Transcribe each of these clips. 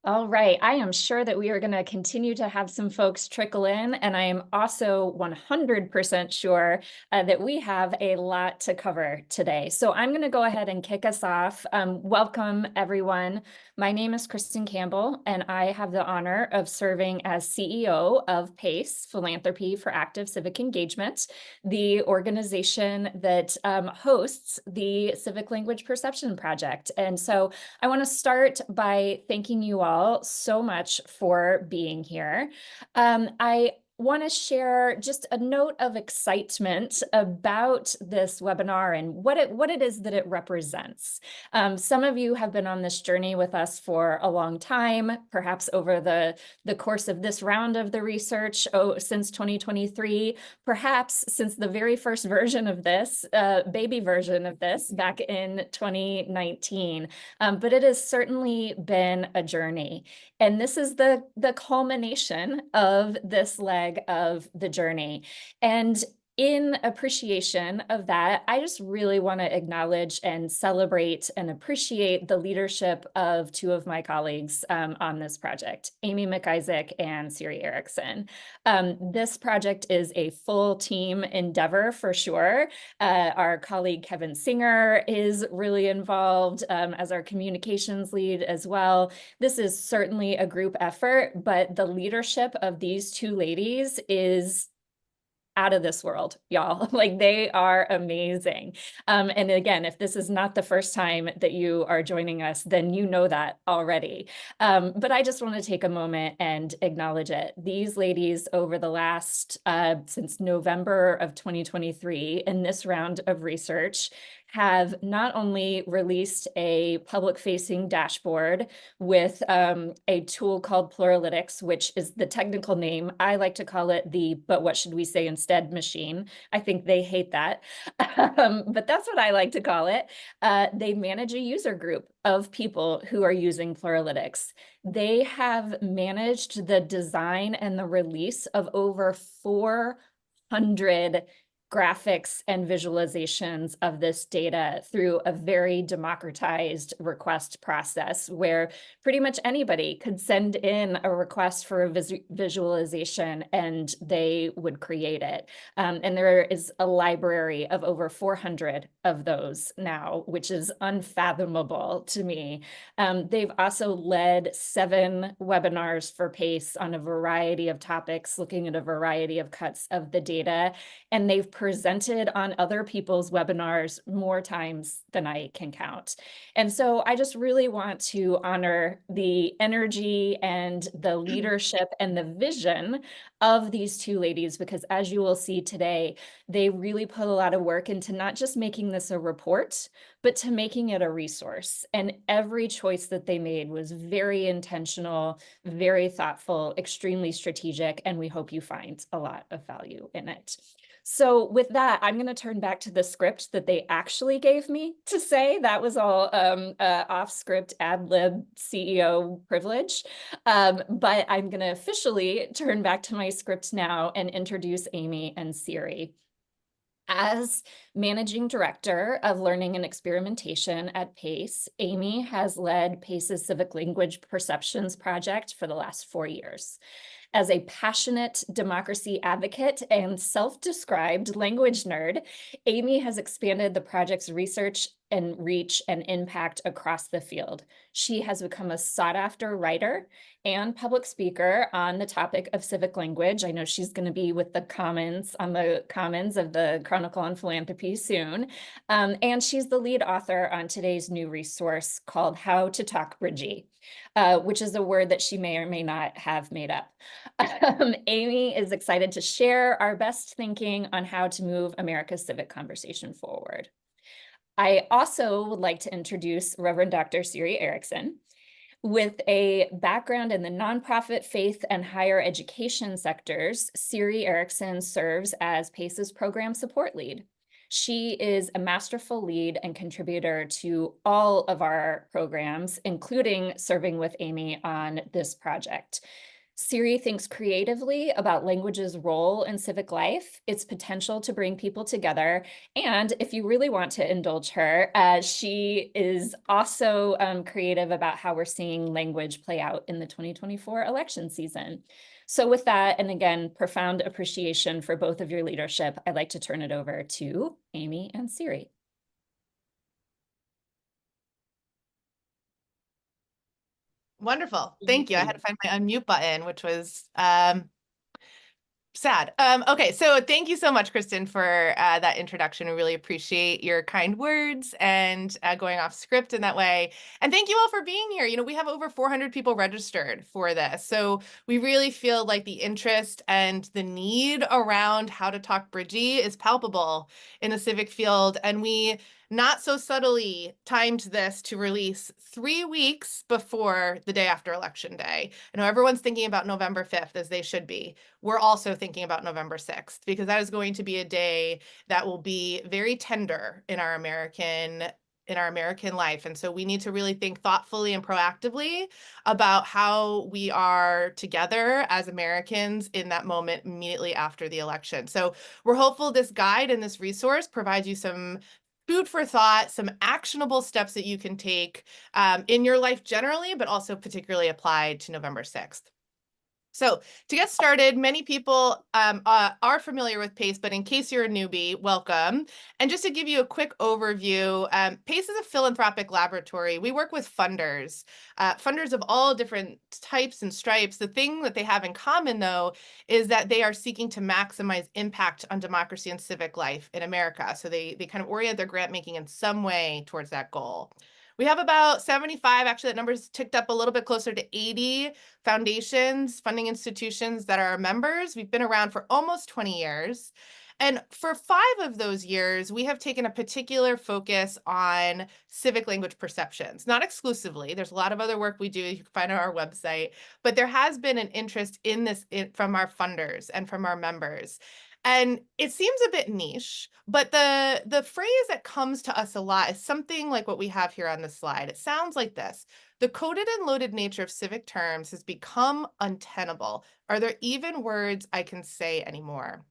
All right. I am sure that we are going to continue to have some folks trickle in, and I am also 100% sure that we have a lot to cover today. So I'm going to go ahead and kick us off. Welcome, everyone. My name is Kristen Campbell, and I have the honor of serving as CEO of PACE, Philanthropy for Active Civic Engagement, the organization that hosts the Civic Language Perception Project. And so I want to start by thanking you all so much for being here. I want to share just a note of excitement about this webinar and what it is that it represents. Some of you have been on this journey with us for a long time, perhaps over the course of this round of the research, since 2023, perhaps since the very first version of this, baby version of this back in 2019. But it has certainly been a journey. And this is the culmination of this leg of the journey. And in appreciation of that, I just really want to acknowledge and celebrate and appreciate the leadership of two of my colleagues on this project, Amy McIsaac and Siri Erickson. This project is a full team endeavor for sure. Our colleague Kevin Singer is really involved as our communications lead as well. This is certainly a group effort, but the leadership of these two ladies is out of this world, y'all. Like, they are amazing. And again, if this is not the first time that you are joining us, then you know that already. But I just want to take a moment and acknowledge it. These ladies over the last, since November of 2023, in this round of research, have not only released a public-facing dashboard with a tool called Pluralytics, which is the technical name. I like to call it the "but what should we say instead" machine. I think they hate that, but that's what I like to call it. They manage a user group of people who are using Pluralytics. They have managed the design and the release of over 400 graphics and visualizations of this data through a very democratized request process where pretty much anybody could send in a request for a visualization and they would create it. And there is a library of over 400 of those now, which is unfathomable to me. They've also led 7 webinars for PACE on a variety of topics, looking at a variety of cuts of the data, and they've presented on other people's webinars more times than I can count. And so I just really want to honor the energy and the leadership and the vision of these two ladies, because as you will see today, they really put a lot of work into not just making this a report, but to making it a resource. And every choice that they made was very intentional, very thoughtful, extremely strategic, and we hope you find a lot of value in it. So with that, I'm going to turn back to the script that they actually gave me to say. That was all off-script ad-lib CEO privilege. But I'm going to officially turn back to my script now and introduce Amy and Siri. As Managing Director of Learning and Experimentation at PACE, Amy has led PACE's Civic Language Perceptions Project for the last 4 years. As a passionate democracy advocate and self-described language nerd, Amy has expanded the project's research and reach and impact across the field. She has become a sought-after writer and public speaker on the topic of civic language. I know she's going to be with the Commons on the Commons of the Chronicle on Philanthropy soon. And she's the lead author on today's new resource called How to Talk Bridgey, which is a word that she may or may not have made up. Amy is excited to share our best thinking on how to move America's civic conversation forward. I also would like to introduce Reverend Dr. Siri Erickson. With a background in the nonprofit, faith, and higher education sectors, Siri Erickson serves as PACE's program support lead. She is a masterful lead and contributor to all of our programs, including serving with Amy on this project. Siri thinks creatively about language's role in civic life, its potential to bring people together, and if you really want to indulge her, she is also creative about how we're seeing language play out in the 2024 election season. So with that, and again, profound appreciation for both of your leadership, I'd like to turn it over to Amy and Siri. Wonderful. Thank you. I had to find my unmute button, which was sad. Okay, so thank you so much, Kristen, for that introduction. I really appreciate your kind words and going off script in that way. And thank you all for being here. You know, we have over 400 people registered for this. So we really feel like the interest and the need around how to talk Bridgey is palpable in the civic field. And we not so subtly timed this to release 3 weeks before the day after Election Day. I know everyone's thinking about November 5th, as they should be. We're also thinking about November 6th, because that is going to be a day that will be very tender in our American life. And so we need to really think thoughtfully and proactively about how we are together as Americans in that moment immediately after the election. So we're hopeful this guide and this resource provides you some food for thought, some actionable steps that you can take in your life generally, but also particularly applied to November 6th. So to get started, many people are familiar with PACE, but in case you're a newbie, welcome. And just to give you a quick overview, PACE is a philanthropic laboratory. We work with funders of all different types and stripes. The thing that they have in common, though, is that they are seeking to maximize impact on democracy and civic life in America. So they kind of orient their grant making in some way towards that goal. We have about 75, actually that number's ticked up a little bit closer to 80 foundations, funding institutions that are our members. We've been around for almost 20 years. And for 5 of those years, we have taken a particular focus on civic language perceptions, not exclusively. There's a lot of other work we do you can find on our website, but there has been an interest in this from our funders and from our members. And it seems a bit niche, but the phrase that comes to us a lot is something like what we have here on the slide. It sounds like this: the coded and loaded nature of civic terms has become untenable. Are there even words I can say anymore?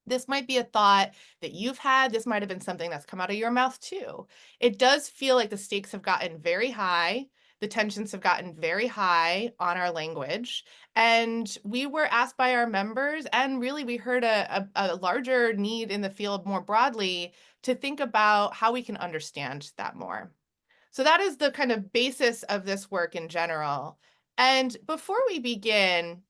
This might be a thought that you've had. This might have been something that's come out of your mouth too. It does feel like the stakes have gotten very high. The tensions have gotten very high on our language. And we were asked by our members, and really we heard a larger need in the field more broadly to think about how we can understand that more. So that is the kind of basis of this work in general. And before we begin,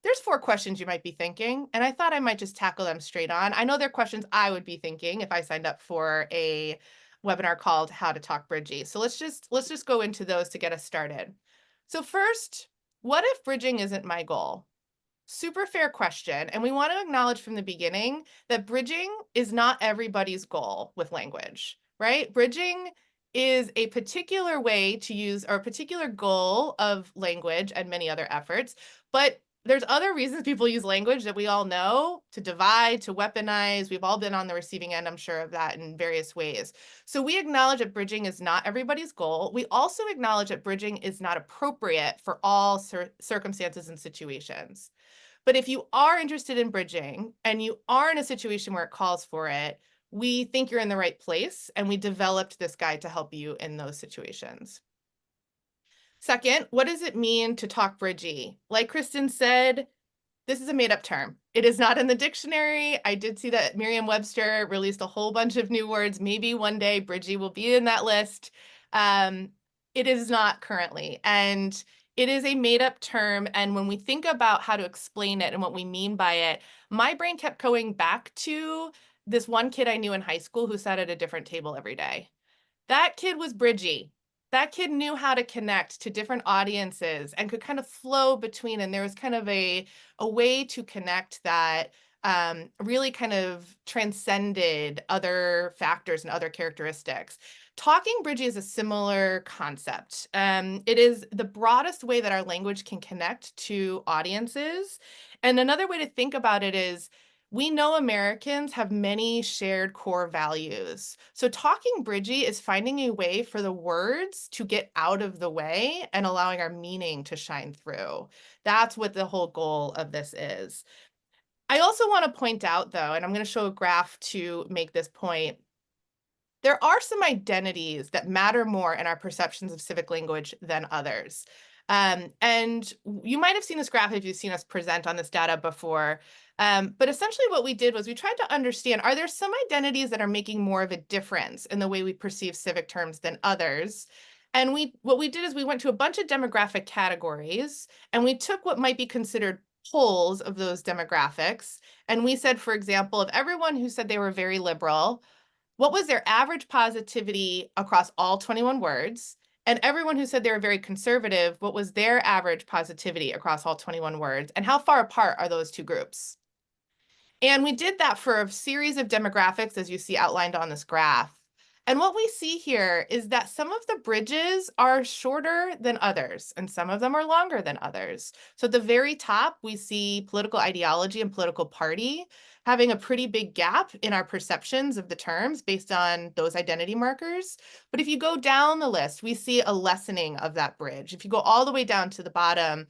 there's 4 questions you might be thinking, and I thought I might just tackle them straight on. I know they're questions I would be thinking if I signed up for a webinar called How to Talk Bridgey. So let's just go into those to get us started. So first, what if bridging isn't my goal? Super fair question, and we want to acknowledge from the beginning that bridging is not everybody's goal with language, right? Bridging is a particular way to use, or a particular goal of language and many other efforts, but there's other reasons people use language that we all know: to divide, to weaponize. We've all been on the receiving end, I'm sure, of that in various ways. So we acknowledge that bridging is not everybody's goal. We also acknowledge that bridging is not appropriate for all circumstances and situations. But if you are interested in bridging and you are in a situation where it calls for it, we think you're in the right place, and we developed this guide to help you in those situations. Second, what does it mean to talk Bridgey? Like Kristen said, this is a made-up term. It is not in the dictionary. I did see that Merriam-Webster released a whole bunch of new words. Maybe one day Bridgey will be in that list. It is not currently, and it is a made-up term. And when we think about how to explain it and what we mean by it, my brain kept going back to this one kid I knew in high school who sat at a different table every day. That kid was Bridgey. That kid knew how to connect to different audiences and could kind of flow between, and there was kind of a way to connect that really kind of transcended other factors and other characteristics. Talking Bridgey is a similar concept. It is the broadest way that our language can connect to audiences. And another way to think about it is, We know Americans have many shared core values. So Talking Bridgey is finding a way for the words to get out of the way and allowing our meaning to shine through. That's what the whole goal of this is. I also want to point out, though, and I'm going to show a graph to make this point, there are some identities that matter more in our perceptions of civic language than others. And you might have seen this graph if you've seen us present on this data before. But essentially what we did was we tried to understand, are there some identities that are making more of a difference in the way we perceive civic terms than others? And what we did is we went to a bunch of demographic categories, and we took what might be considered poles of those demographics. And we said, for example, of everyone who said they were very liberal, what was their average positivity across all 21 words? And everyone who said they were very conservative, what was their average positivity across all 21 words? And how far apart are those two groups? And we did that for a series of demographics, as you see outlined on this graph. And what we see here is that some of the bridges are shorter than others, and some of them are longer than others. So at the very top, we see political ideology and political party having a pretty big gap in our perceptions of the terms based on those identity markers. But if you go down the list, we see a lessening of that bridge. If you go all the way down to the bottom,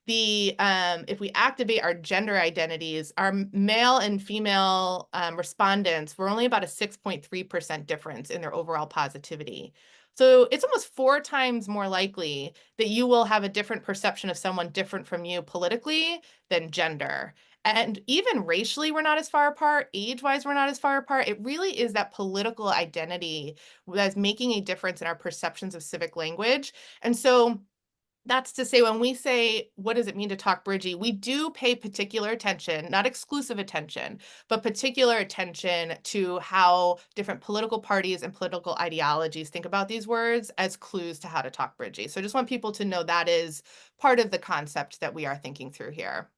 if we activate our gender identities, our male and female respondents were only about a 6.3% difference in their overall positivity. So it's almost 4 times more likely that you will have a different perception of someone different from you politically than gender. And even racially, we're not as far apart. Age-wise, we're not as far apart. It really is that political identity that's making a difference in our perceptions of civic language. And so that's to say, when we say, what does it mean to talk Bridgie? We do pay particular attention, not exclusive attention, but particular attention to how different political parties and political ideologies think about these words as clues to how to talk Bridgie. So I just want people to know that is part of the concept that we are thinking through here.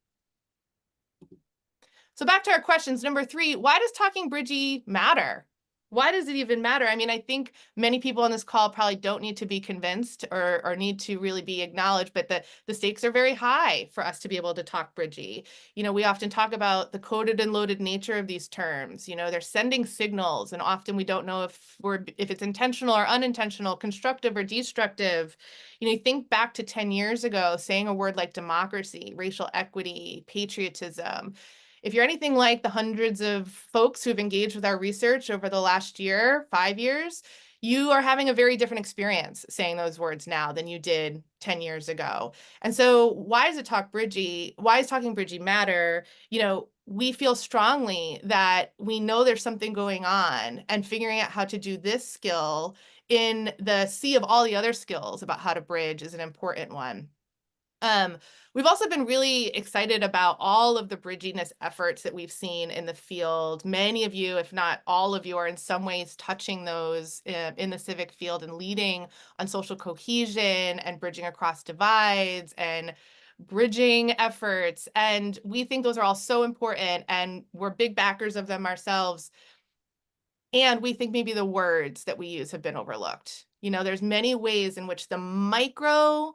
So back to our questions. Number 3, why does talking Bridgie matter? Why does it even matter? I mean, I think many people on this call probably don't need to be convinced or need to really be acknowledged, but the stakes are very high for us to be able to talk Bridgie. You know, we often talk about the coded and loaded nature of these terms. You know, they're sending signals, and often we don't know if it's intentional or unintentional, constructive or destructive. You know, you think back to 10 years ago, saying a word like democracy, racial equity, patriotism. If you're anything like the hundreds of folks who've engaged with our research over the last year, 5 years, you are having a very different experience saying those words now than you did 10 years ago. And so why does Talking Bridgey matter? You know, we feel strongly that we know there's something going on, and figuring out how to do this skill in the sea of all the other skills about how to bridge is an important one. We've also been really excited about all of the bridginess efforts that we've seen in the field. Many of you, if not all of you, are in some ways touching those in the civic field and leading on social cohesion and bridging across divides and bridging efforts. And we think those are all so important, and we're big backers of them ourselves. And we think maybe the words that we use have been overlooked. You know, there's many ways in which the micro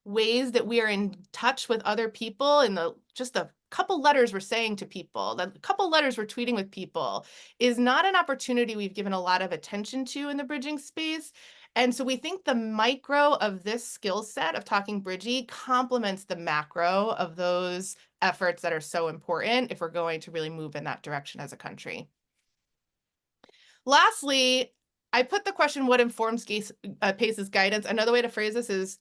ways that we are in touch with other people, and just a couple letters we're saying to people, the couple letters we're tweeting with people, is not an opportunity we've given a lot of attention to in the bridging space. And so we think the micro of this skill set of talking Bridgie complements the macro of those efforts that are so important if we're going to really move in that direction as a country. Lastly, I put the question, what informs PACE's guidance? Another way to phrase this is,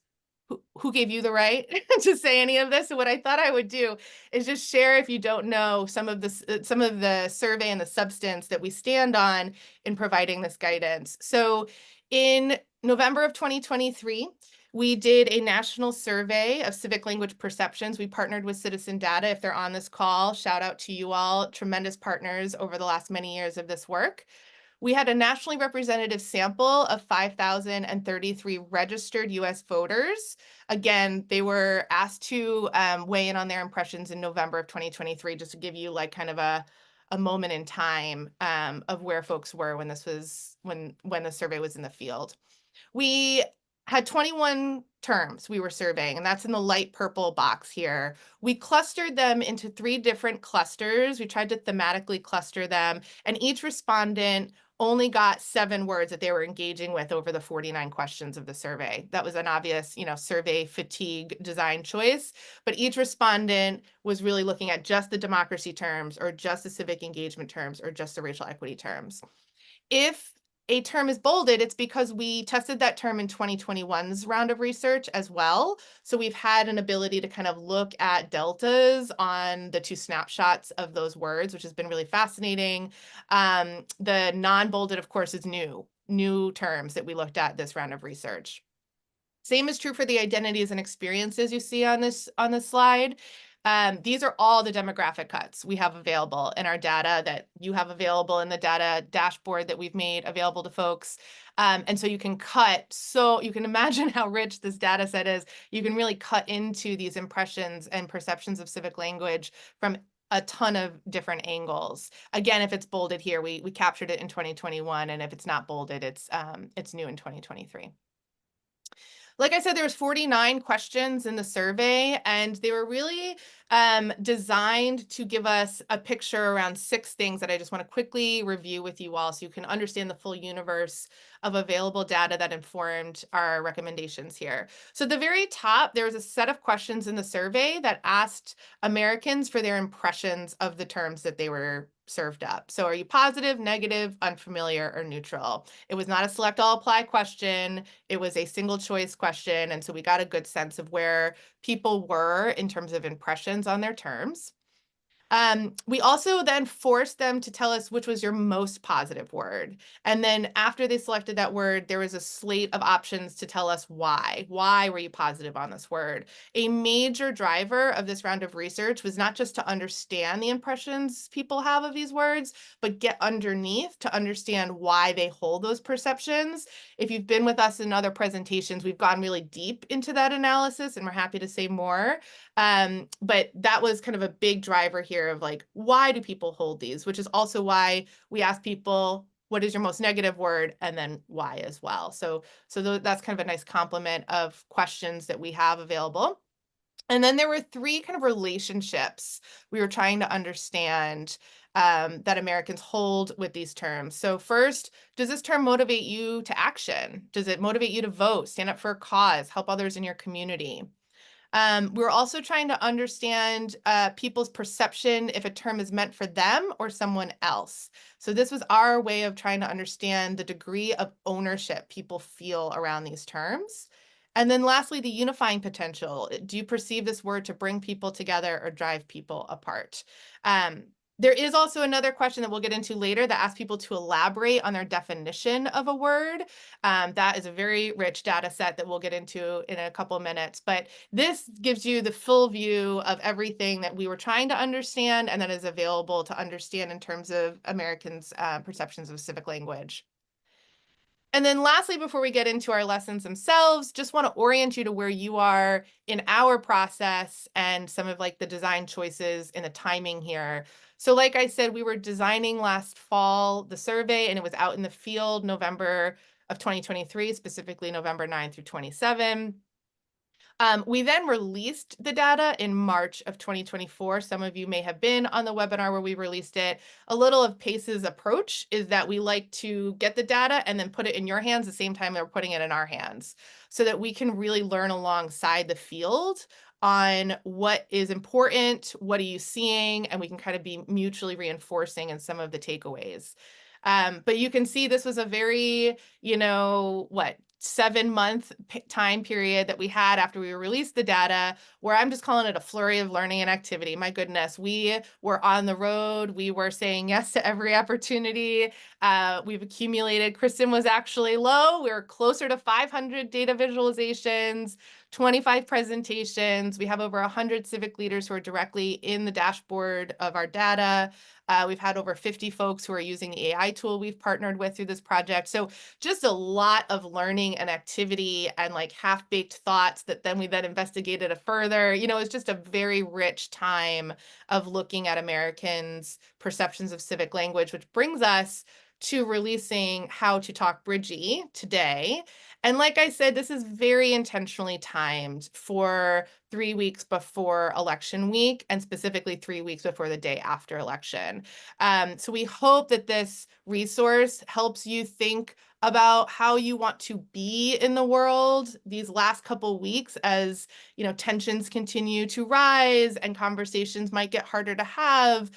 who gave you the right to say any of this? So what I thought I would do is just share, if you don't know, some of the survey and the substance that we stand on in providing this guidance. So in November of 2023, we did a national survey of civic language perceptions. We partnered with Citizen Data. If they're on this call, shout out to you all, tremendous partners over the last many years of this work. We had a nationally representative sample of 5,033 registered US voters. Again, they were asked to weigh in on their impressions in November of 2023, just to give you like kind of a moment in time of where folks were when this was when the survey was in the field. We had 21 terms we were surveying, and that's in the light purple box here. We clustered them into 3 different clusters. We tried to thematically cluster them, and each respondent only got 7 words that they were engaging with over the 49 questions of the survey. That was an obvious, survey fatigue design choice, but each respondent was really looking at just the democracy terms or just the civic engagement terms or just the racial equity terms. If a term is bolded, it's because we tested that term in 2021's round of research as well. So we've had an ability to kind of look at deltas on the 2 snapshots of those words, which has been really fascinating. The non-bolded, of course, is new terms that we looked at this round of research. Same is true for the identities and experiences you see on this slide. These are all the demographic cuts we have available in our data that you have available in the data dashboard that we've made available to folks. And so you can you can imagine how rich this data set is. You can really cut into these impressions and perceptions of civic language from a ton of different angles. Again, if it's bolded here, we captured it in 2021, and if it's not bolded, it's new in 2023. Like I said, there was 49 questions in the survey, and they were really designed to give us a picture around 6 things that I just want to quickly review with you all so you can understand the full universe of available data that informed our recommendations here. So at the very top, there was a set of questions in the survey that asked Americans for their impressions of the terms that they were served up. So are you positive, negative, unfamiliar, or neutral? It was not a select all apply question. It was a single choice question. And so we got a good sense of where people were in terms of impressions on their terms. We also then forced them to tell us which was your most positive word. And then after they selected that word, there was a slate of options to tell us why. Why were you positive on this word? A major driver of this round of research was not just to understand the impressions people have of these words, but get underneath to understand why they hold those perceptions. If you've been with us in other presentations, we've gone really deep into that analysis, and we're happy to say more. But that was kind of a big driver here of like, why do people hold these? Which is also why we ask people, what is your most negative word? And then why as well. So that's kind of a nice complement of questions that we have available. And then there were 3 kind of relationships we were trying to understand that Americans hold with these terms. So first, does this term motivate you to action? Does it motivate you to vote, stand up for a cause, help others in your community? We're also trying to understand people's perception if a term is meant for them or someone else. So this was our way of trying to understand the degree of ownership people feel around these terms. And then lastly, the unifying potential. Do you perceive this word to bring people together or drive people apart? There is also another question that we'll get into later that asks people to elaborate on their definition of a word. That is a very rich data set that we'll get into in a couple of minutes. But this gives you the full view of everything that we were trying to understand and that is available to understand in terms of Americans' perceptions of civic language. And then lastly, before we get into our lessons themselves, just want to orient you to where you are in our process and some of like the design choices and the timing here. So like I said, we were designing last fall the survey, and it was out in the field November of 2023, specifically November 9 through 27. We then released the data in March of 2024. Some of you may have been on the webinar where we released it. A little of PACE's approach is that we like to get the data and then put it in your hands the same time that we're putting it in our hands so that we can really learn alongside the field on what is important, what are you seeing, and we can kind of be mutually reinforcing in some of the takeaways. But you can see this was a very, 7-month time period that we had after we released the data, where I'm just calling it a flurry of learning and activity. My goodness, we were on the road. We were saying yes to every opportunity. We've accumulated, Kristen was actually low. We were closer to 500 data visualizations, 25 presentations. We have over 100 civic leaders who are directly in the dashboard of our data. We've had over 50 folks who are using the AI tool we've partnered with through this project. So just a lot of learning and activity and like half-baked thoughts that then we then investigated it further. It's just a very rich time of looking at Americans' perceptions of civic language, which brings us to releasing How to Talk Bridgey today. And like I said, this is very intentionally timed for 3 weeks before election week, and specifically 3 weeks before the day after election. So we hope that this resource helps you think about how you want to be in the world these last couple weeks, as tensions continue to rise and conversations might get harder to have,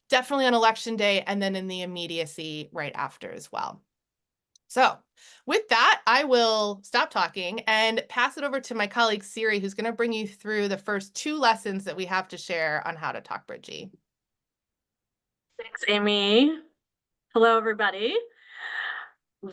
definitely on election day, and then in the immediacy right after as well. So with that, I will stop talking and pass it over to my colleague Siri, who's going to bring you through the first 2 lessons that we have to share on how to talk Bridgey. Thanks, Amy. Hello, everybody.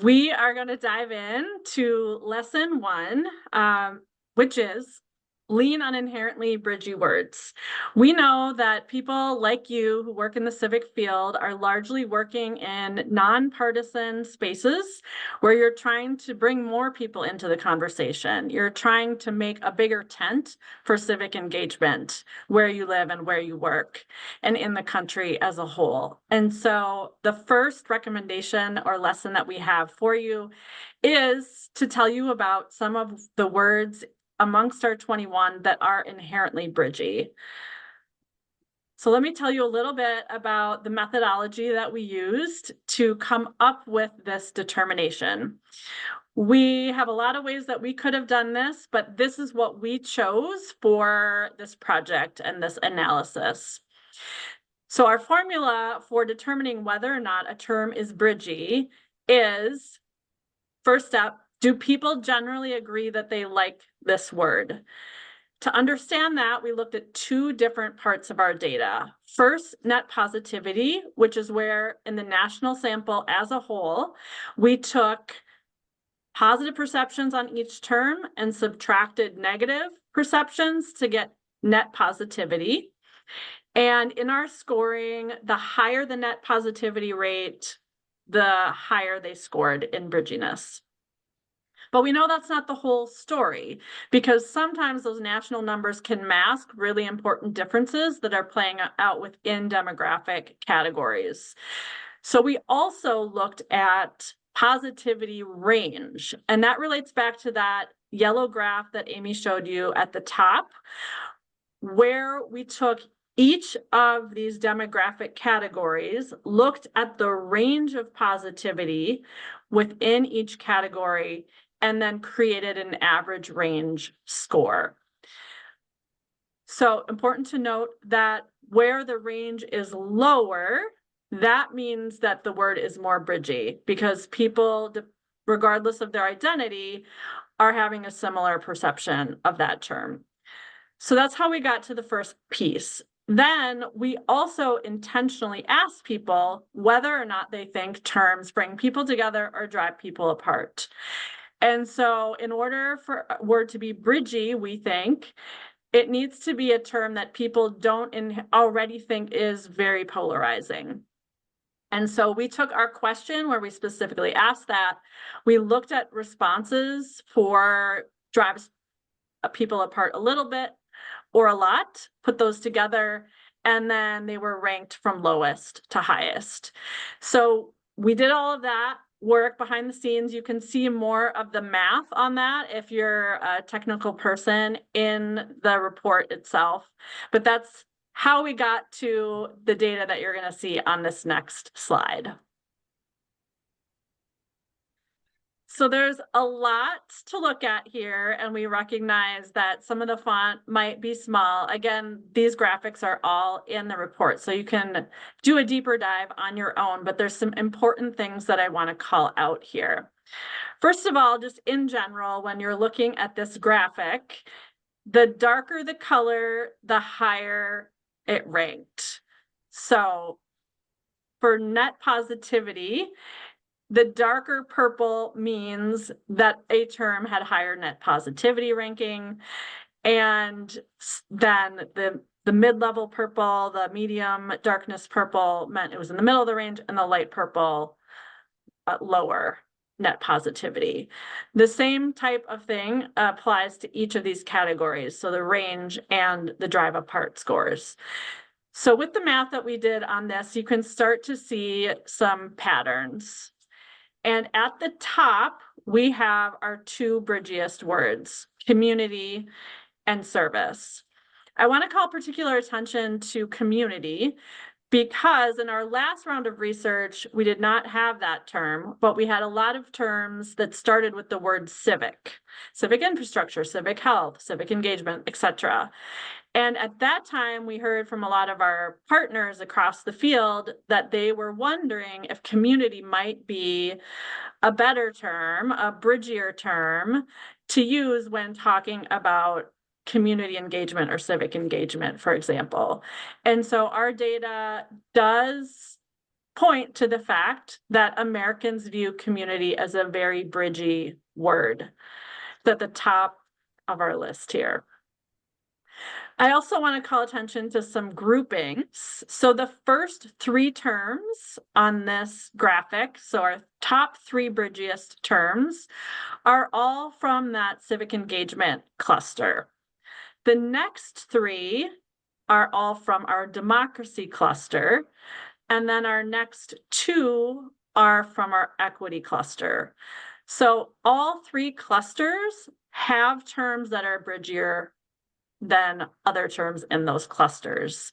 We are going to dive in to lesson 1, which is lean on inherently bridgey words. We know that people like you who work in the civic field are largely working in nonpartisan spaces where you're trying to bring more people into the conversation. You're trying to make a bigger tent for civic engagement where you live and where you work and in the country as a whole. And so the first recommendation or lesson that we have for you is to tell you about some of the words amongst our 21 that are inherently bridgey. So let me tell you a little bit about the methodology that we used to come up with this determination. We have a lot of ways that we could have done this, but this is what we chose for this project and this analysis. So our formula for determining whether or not a term is bridgey is, first step, do people generally agree that they like this word? To understand that, we looked at 2 different parts of our data. First, net positivity, which is where in the national sample as a whole, we took positive perceptions on each term and subtracted negative perceptions to get net positivity. And in our scoring, the higher the net positivity rate, the higher they scored in bridginess. But we know that's not the whole story, because sometimes those national numbers can mask really important differences that are playing out within demographic categories. So we also looked at positivity range, and that relates back to that yellow graph that Amy showed you at the top, where we took each of these demographic categories, looked at the range of positivity within each category, and then created an average range score. So important to note that where the range is lower, that means that the word is more bridgey, because people, regardless of their identity, are having a similar perception of that term. So that's how we got to the first piece. Then we also intentionally asked people whether or not they think terms bring people together or drive people apart. And so in order for a word to be bridgey, we think it needs to be a term that people don't already think is very polarizing. And so we took our question where we specifically asked that. We looked at responses for drives people apart a little bit or a lot, put those together, and then they were ranked from lowest to highest. So we did all of that work behind the scenes. You can see more of the math on that if you're a technical person in the report itself. But that's how we got to the data that you're going to see on this next slide. So there's a lot to look at here, and we recognize that some of the font might be small. Again, these graphics are all in the report, so you can do a deeper dive on your own, but there's some important things that I want to call out here. First of all, just in general, when you're looking at this graphic, the darker the color, the higher it ranked. So for net positivity, the darker purple means that a term had higher net positivity ranking, and then the mid-level purple, the medium darkness purple meant it was in the middle of the range, and the light purple lower net positivity. The same type of thing applies to each of these categories, so the range and the drive apart scores. So with the math that we did on this, you can start to see some patterns. And at the top, we have our two bridgiest words, community and service. I want to call particular attention to community because in our last round of research, we did not have that term, but we had a lot of terms that started with the word civic, civic infrastructure, civic health, civic engagement, etc. And at that time, we heard from a lot of our partners across the field that they were wondering if community might be a better term, a bridgier term to use when talking about community engagement or civic engagement, for example. And so our data does point to the fact that Americans view community as a very bridgy word. It's at the top of our list here. I also want to call attention to some groupings. So the first three terms on this graphic, so our top three bridgiest terms, are all from that civic engagement cluster. The next three are all from our democracy cluster. And then our next two are from our equity cluster. So all three clusters have terms that are bridgier than other terms in those clusters.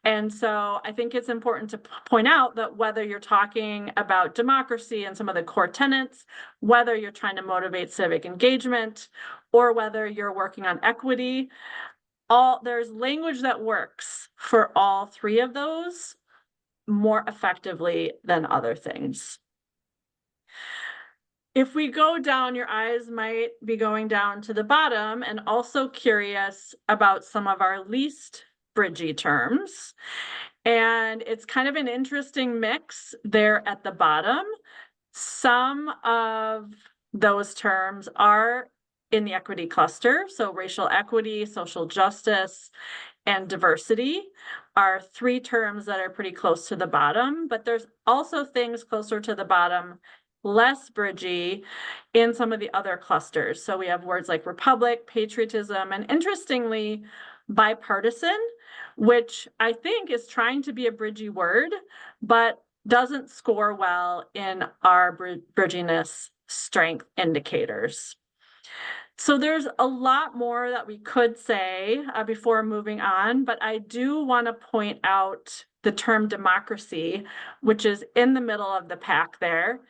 And so I think it's important to point out that whether you're talking about democracy and some of the core tenets, whether you're trying to motivate civic engagement, or whether you're working on equity, there's language that works for all three of those more effectively than other things. If we go down, your eyes might be going down to the bottom and also curious about some of our least bridgy terms. And it's kind of an interesting mix there at the bottom. Some of those terms are in the equity cluster. So racial equity, social justice, and diversity are three terms that are pretty close to the bottom, but there's also things closer to the bottom, less bridgy in some of the other clusters. So we have words like republic, patriotism, and interestingly, bipartisan, which I think is trying to be a bridgy word, but doesn't score well in our bridginess strength indicators. So there's a lot more that we could say before moving on, but I do want to point out the term democracy, which is in the middle of the pack there.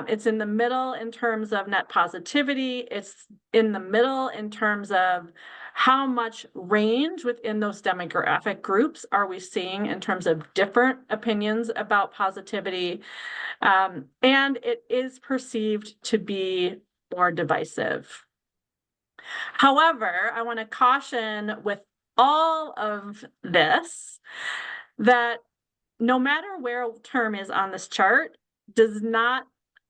It's in the middle in terms of net positivity. It's in the middle in terms of how much range within those demographic groups are we seeing in terms of different opinions about positivity. And it is perceived to be more divisive. However, I want to caution with all of this that no matter where a term is on this chart does not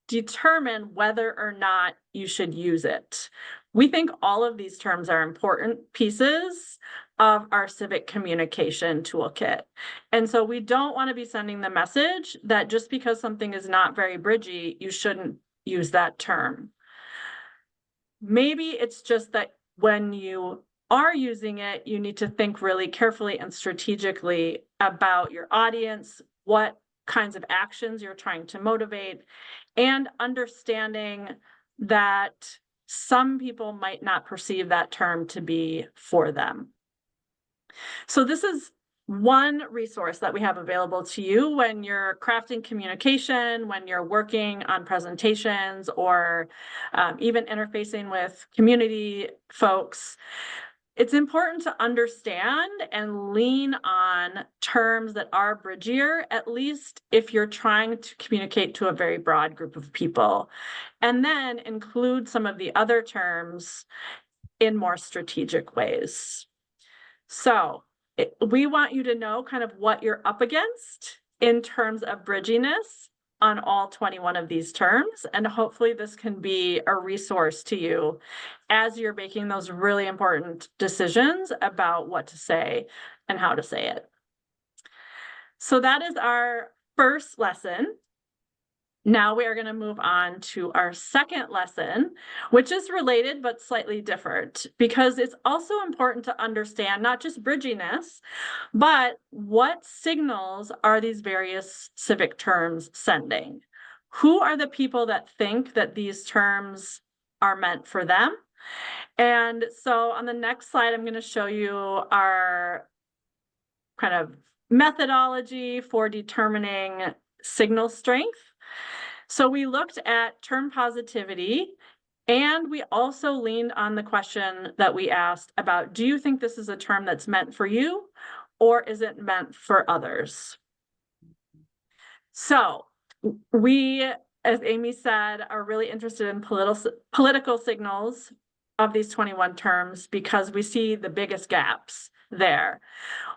determine whether or not you should use it. We think all of these terms are important pieces of our civic communication toolkit. And so we don't want to be sending the message that just because something is not very bridgy, you shouldn't use that term. Maybe it's just that when you are using it, you need to think really carefully and strategically about your audience, what kinds of actions you're trying to motivate, and understanding that some people might not perceive that term to be for them. So this is one resource that we have available to you when you're crafting communication, when you're working on presentations, or even interfacing with community folks. It's important to understand and lean on terms that are bridgier, at least if you're trying to communicate to a very broad group of people, and then include some of the other terms in more strategic ways. So we want you to know kind of what you're up against in terms of bridginess on all 21 of these terms. And hopefully this can be a resource to you as you're making those really important decisions about what to say and how to say it. So that is our first lesson. Now we are going to move on to our second lesson, which is related but slightly different, because it's also important to understand not just bridginess, but what signals are these various civic terms sending? Who are the people that think that these terms are meant for them? And so on the next slide, I'm going to show you our kind of methodology for determining signal strength. So we looked at term positivity, and we also leaned on the question that we asked about, do you think this is a term that's meant for you, or is it meant for others? So we, as Amy said, are really interested in political signals of these 21 terms because we see the biggest gaps there.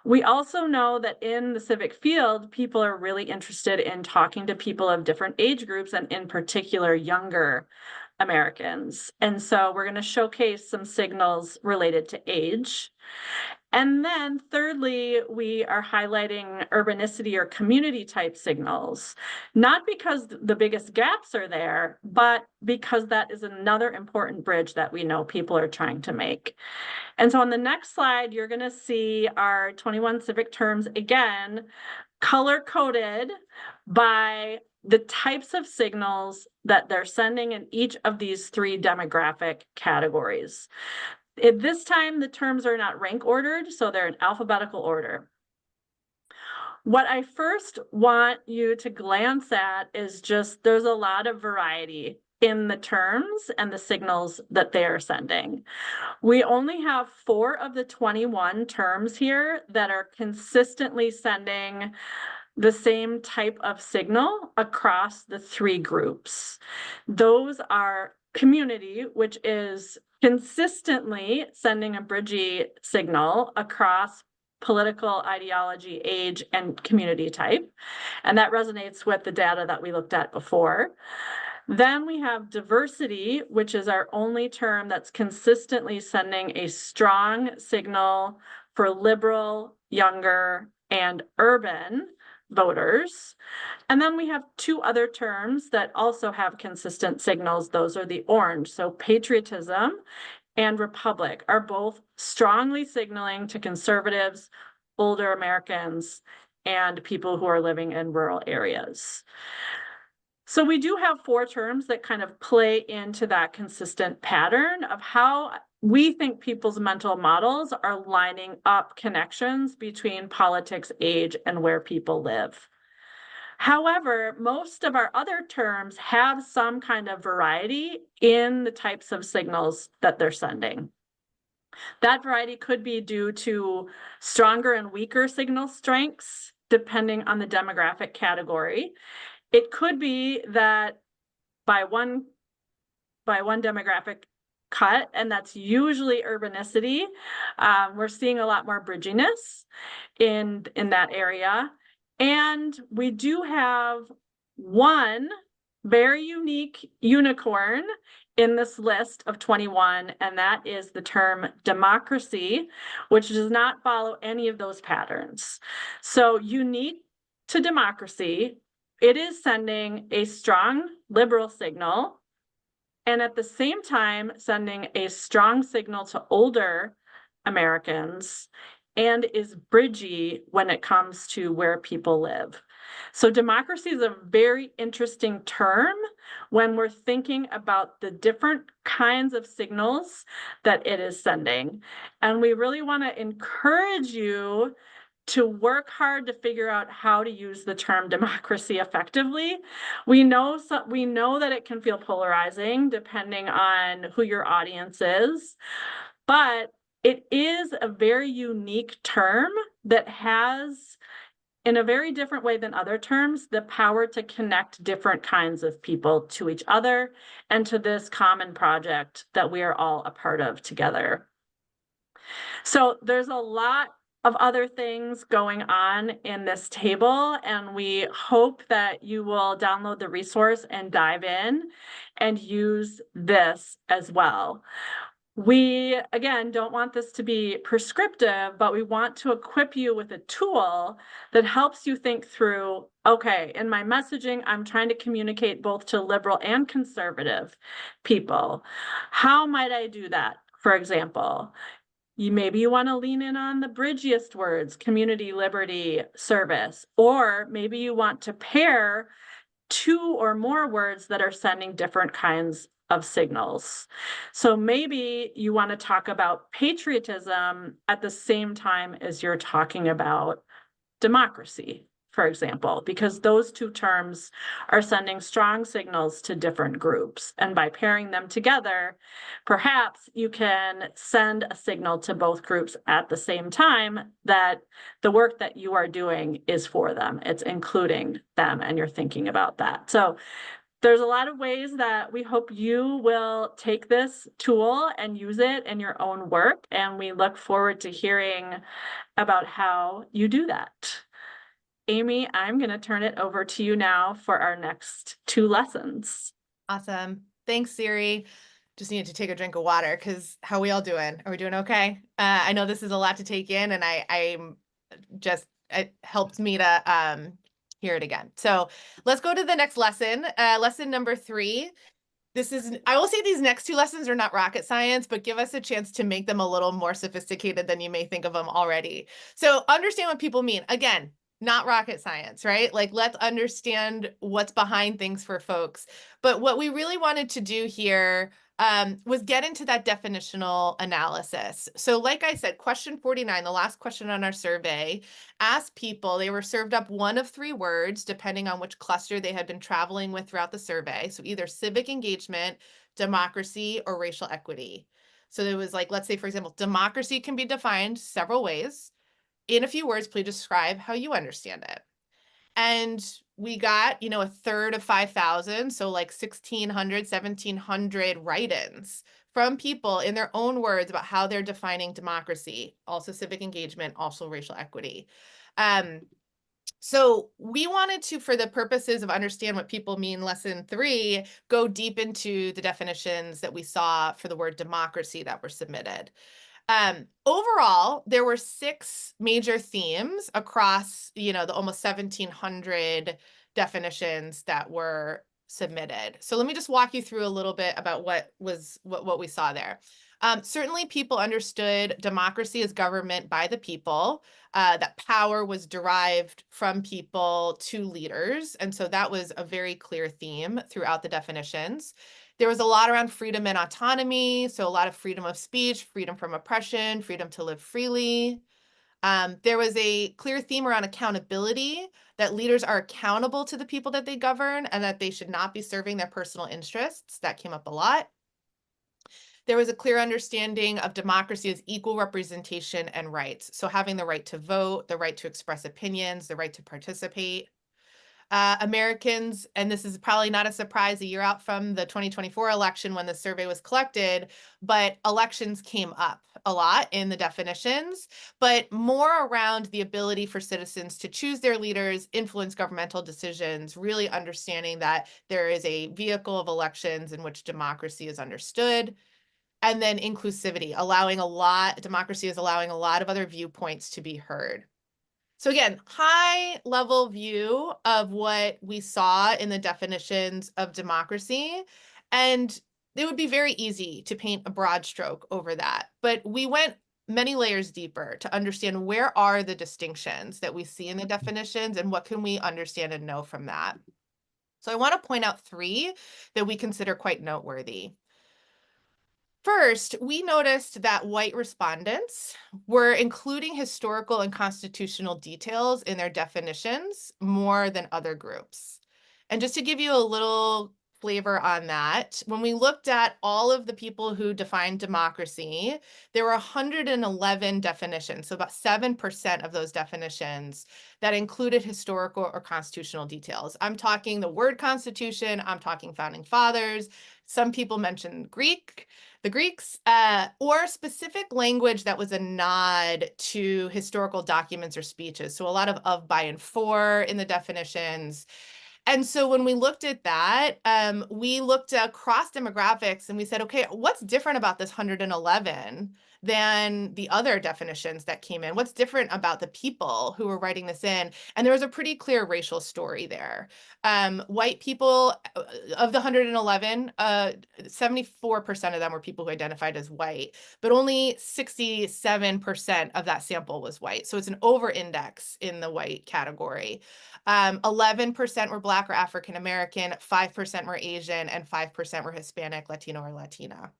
We also know that in the civic field, people are really interested in talking to people of different age groups, and in particular, younger Americans. And so we're going to showcase some signals related to age. And then thirdly, we are highlighting urbanicity or community type signals, not because the biggest gaps are there, but because that is another important bridge that we know people are trying to make. And so on the next slide, you're going to see our 21 civic terms again, color-coded by the types of signals that they're sending in each of these three demographic categories. At this time, the terms are not rank ordered, so they're in alphabetical order. What I first want you to glance at is just there's a lot of variety in the terms and the signals that they are sending. We only have 4 of the 21 terms here that are consistently sending the same type of signal across the 3 groups. Those are community, which is consistently sending a Bridgey signal across political ideology, age, and community type. And that resonates with the data that we looked at before. Then we have diversity, which is our only term that's consistently sending a strong signal for liberal, younger, and urban voters. And then we have 2 other terms that also have consistent signals. Those are the orange. So patriotism and republic are both strongly signaling to conservatives, older Americans, and people who are living in rural areas. So we do have 4 terms that kind of play into that consistent pattern of how we think people's mental models are lining up connections between politics, age, and where people live. However, most of our other terms have some kind of variety in the types of signals that they're sending. That variety could be due to stronger and weaker signal strengths, depending on the demographic category. It could be that by one demographic cut, and that's usually urbanicity, we're seeing a lot more bridginess in that area. And we do have one very unique unicorn in this list of 21, and that is the term democracy, which does not follow any of those patterns. So unique to democracy, it is sending a strong liberal signal, and at the same time sending a strong signal to older Americans, and is bridgy when it comes to where people live. So democracy is a very interesting term when we're thinking about the different kinds of signals that it is sending. And we really want to encourage you to work hard to figure out how to use the term democracy effectively. We know that it can feel polarizing depending on who your audience is, but it is a very unique term that has, in a very different way than other terms, the power to connect different kinds of people to each other and to this common project that we are all a part of together. So there's a lot of other things going on in this table, and we hope that you will download the resource and dive in and use this as well. We, again, don't want this to be prescriptive, but we want to equip you with a tool that helps you think through, okay, in my messaging, I'm trying to communicate both to liberal and conservative people. How might I do that? For example, maybe you want to lean in on the bridgiest words, community, liberty, service, or maybe you want to pair two or more words that are sending different kinds of signals. So maybe you want to talk about patriotism at the same time as you're talking about democracy, for example, because those two terms are sending strong signals to different groups. And by pairing them together, perhaps you can send a signal to both groups at the same time that the work that you are doing is for them. It's including them, and you're thinking about that. So there's a lot of ways that we hope you will take this tool and use it in your own work. And we look forward to hearing about how you do that. Amy, I'm going to turn it over to you now for our next two lessons. Awesome. Thanks, Siri. Just needed to take a drink of water because how are we all doing? Are we doing okay? I know this is a lot to take in, and it helped me to hear it again. So let's go to the next lesson. Lesson number 3. I will say these next 2 lessons are not rocket science, but give us a chance to make them a little more sophisticated than you may think of them already. So understand what people mean. Again, not rocket science, right? Like, let's understand what's behind things for folks. But what we really wanted to do here was get into that definitional analysis. So like I said, question 49, the last question on our survey, asked people, they were served up one of 3 words, depending on which cluster they had been traveling with throughout the survey. So either civic engagement, democracy, or racial equity. So there was like, let's say, for example, democracy can be defined several ways. In a few words, please describe how you understand it. And we got, a third of 5,000, so like 1,600, 1,700 write-ins from people in their own words about how they're defining democracy, also civic engagement, also racial equity. So we wanted to, for the purposes of understand what people mean, lesson 3, go deep into the definitions that we saw for the word democracy that were submitted. Overall, there were 6 major themes across, the almost 1,700 definitions that were submitted. So let me just walk you through a little bit about what we saw there. Certainly, people understood democracy as government by the people, that power was derived from people to leaders. And so that was a very clear theme throughout the definitions. There was a lot around freedom and autonomy. So a lot of freedom of speech, freedom from oppression, freedom to live freely. There was a clear theme around accountability, that leaders are accountable to the people that they govern and that they should not be serving their personal interests. That came up a lot. There was a clear understanding of democracy as equal representation and rights. So having the right to vote, the right to express opinions, the right to participate. Americans, and this is probably not a surprise a year out from the 2024 election when the survey was collected, but elections came up a lot in the definitions, but more around the ability for citizens to choose their leaders, influence governmental decisions, really understanding that there is a vehicle of elections in which democracy is understood. And then inclusivity, democracy is allowing a lot of other viewpoints to be heard. So again, high level view of what we saw in the definitions of democracy. And it would be very easy to paint a broad stroke over that. But we went many layers deeper to understand where are the distinctions that we see in the definitions and what can we understand and know from that. So I want to point out 3 that we consider quite noteworthy. First, we noticed that white respondents were including historical and constitutional details in their definitions more than other groups. And just to give you a little flavor on that, when we looked at all of the people who defined democracy, there were 111 definitions, so about 7% of those definitions that included historical or constitutional details. I'm talking the word constitution, I'm talking founding fathers. Some people mentioned the Greeks, or specific language that was a nod to historical documents or speeches. So a lot of by, and for in the definitions. And so when we looked at that, we looked across demographics and we said, okay, what's different about this 111 than the other definitions that came in? What's different about the people who were writing this in? And there was a pretty clear racial story there. White people, of the 111, 74% of them were people who identified as white, but only 67% of that sample was white. So it's an over-index in the white category. 11% were Black or African American, 5% were Asian, and 5% were Hispanic, Latino, or Latina.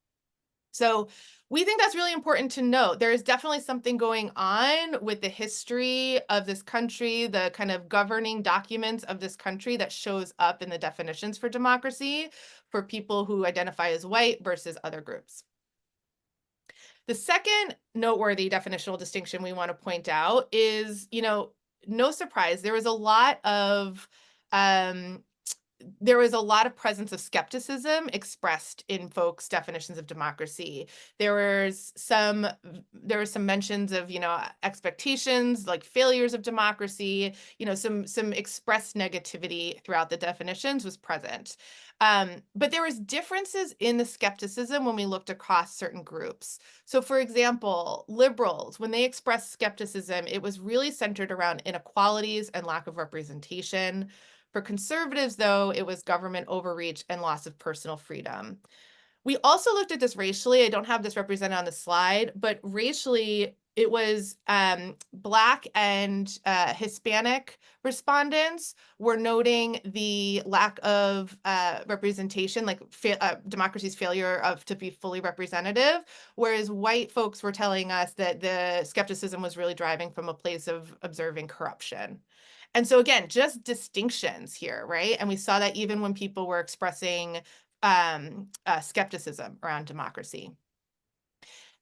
So we think that's really important to note. There is definitely something going on with the history of this country, the kind of governing documents of this country that shows up in the definitions for democracy for people who identify as white versus other groups. The second noteworthy definitional distinction we want to point out is, no surprise, there was a lot of presence of skepticism expressed in folks' definitions of democracy. There was some mentions of, expectations, like failures of democracy, some expressed negativity throughout the definitions was present. But there was differences in the skepticism when we looked across certain groups. So for example, liberals, when they expressed skepticism, it was really centered around inequalities and lack of representation. For conservatives, though, it was government overreach and loss of personal freedom. We also looked at this racially. I don't have this represented on the slide, but racially, it was Black and Hispanic respondents were noting the lack of representation, like democracy's failure to be fully representative, whereas white folks were telling us that the skepticism was really driving from a place of observing corruption. And so again, just distinctions here, right? And we saw that even when people were expressing skepticism around democracy.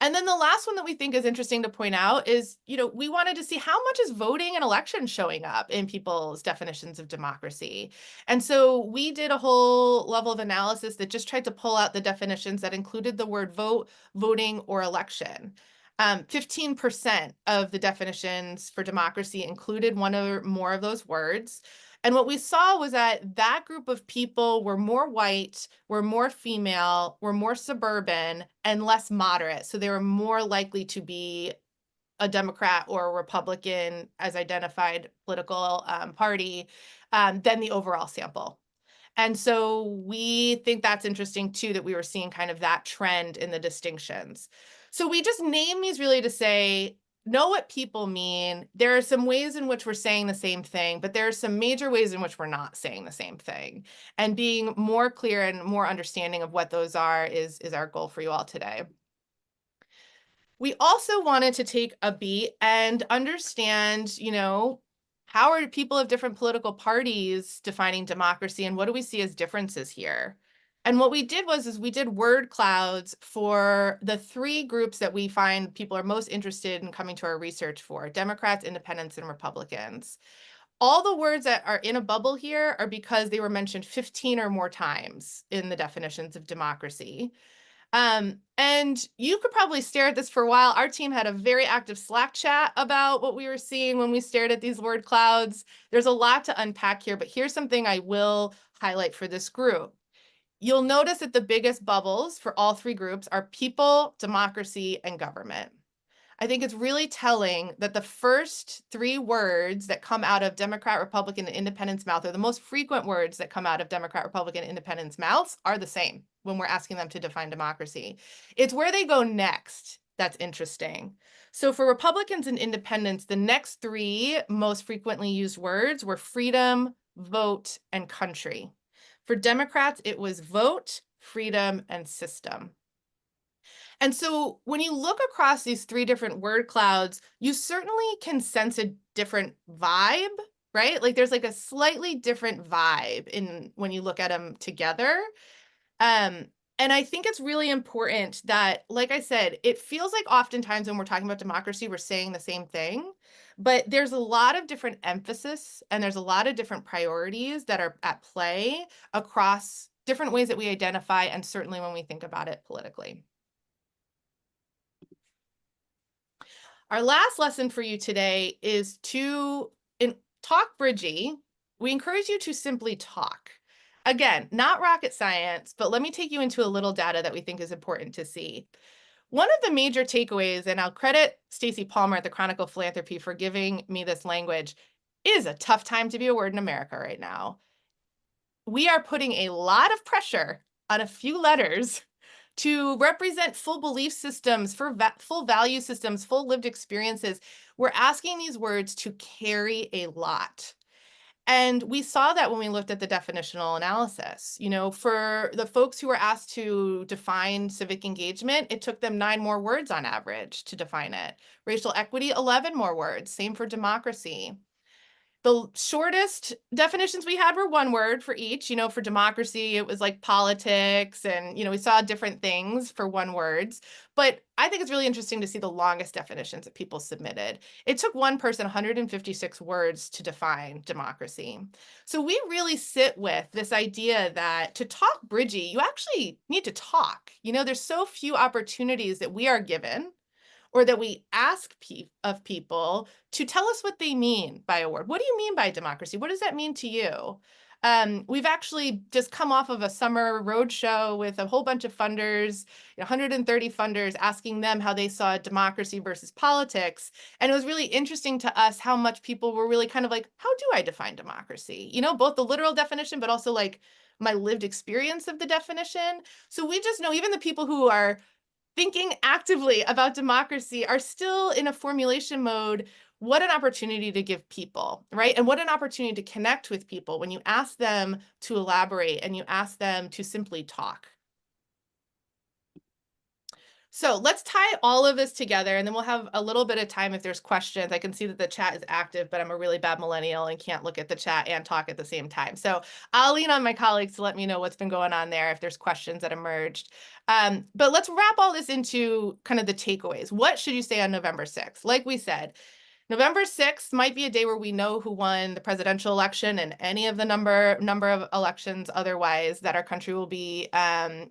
And then the last one that we think is interesting to point out is, we wanted to see how much is voting and elections showing up in people's definitions of democracy. And so we did a whole level of analysis that just tried to pull out the definitions that included the word vote, voting, or election. 15% of the definitions for democracy included one or more of those words. And what we saw was that group of people were more white, were more female, were more suburban, and less moderate. So they were more likely to be a Democrat or a Republican as identified political party than the overall sample. And so we think that's interesting too, that we were seeing kind of that trend in the distinctions. So we just name these really to say, know what people mean. There are some ways in which we're saying the same thing, but there are some major ways in which we're not saying the same thing. And being more clear and more understanding of what those are is our goal for you all today. We also wanted to take a beat and understand, how are people of different political parties defining democracy, and what do we see as differences here? And what we did was we did word clouds for the three groups that we find people are most interested in coming to our research for: Democrats, Independents, and Republicans. All the words that are in a bubble here are because they were mentioned 15 or more times in the definitions of democracy. And you could probably stare at this for a while. Our team had a very active Slack chat about what we were seeing when we stared at these word clouds. There's a lot to unpack here, but here's something I will highlight for this group. You'll notice that the biggest bubbles for all three groups are people, democracy, and government. I think it's really telling that the first three words that come out of Democrat, Republican, and Independents' mouth, or the most frequent words that come out of Democrat, Republican, and Independents' mouths, are the same when we're asking them to define democracy. It's where they go next that's interesting. So for Republicans and Independents, the next three most frequently used words were freedom, vote, and country. For Democrats, it was vote, freedom, and system. And so when you look across these three different word clouds, you certainly can sense a different vibe, right? Like there's like a slightly different vibe in when you look at them together. And I think it's really important that, like I said, it feels like oftentimes when we're talking about democracy, we're saying the same thing, but there's a lot of different emphasis and there's a lot of different priorities that are at play across different ways that we identify, and certainly when we think about it politically. Our last lesson for you today is in Talk Bridgey, we encourage you to simply talk. Again, not rocket science, but let me take you into a little data that we think is important to see. One of the major takeaways, and I'll credit Stacey Palmer at the Chronicle Philanthropy for giving me this language, is a tough time to be a word in America right now. We are putting a lot of pressure on a few letters to represent full belief systems, for full value systems, full lived experiences. We're asking these words to carry a lot. And we saw that when we looked at the definitional analysis. You know, for the folks who were asked to define civic engagement, it took them 9 more words on average to define it. Racial equity, 11 more words. Same for democracy. The shortest definitions we had were 1 word for each. You know, for democracy, it was like politics, and, you know, we saw different things for 1 words. But I think it's really interesting to see the longest definitions that people submitted. It took one person 156 words to define democracy. So we really sit with this idea that to talk Bridgey, you actually need to talk. You know, there's so few opportunities that we are given or that we ask of people to tell us what they mean by a word. What do you mean by democracy? What does that mean to you? We've actually just come off of a summer roadshow with a whole bunch of funders, 130 funders, asking them how they saw democracy versus politics. And it was really interesting to us how much people were really kind of like, how do I define democracy? You know, both the literal definition, but also like my lived experience of the definition. So we just know even the people who are thinking actively about democracy are still in a formulation mode. What an opportunity to give people, right? And what an opportunity to connect with people when you ask them to elaborate and you ask them to simply talk. So let's tie all of this together, and then we'll have a little bit of time if there's questions. I can see that the chat is active, but I'm a really bad millennial and can't look at the chat and talk at the same time. So I'll lean on my colleagues to let me know what's been going on there if there's questions that emerged. But let's wrap all this into kind of the takeaways. What should you say on November 6th? Like we said, November 6th might be a day where we know who won the presidential election and any of the number of elections otherwise that our country will be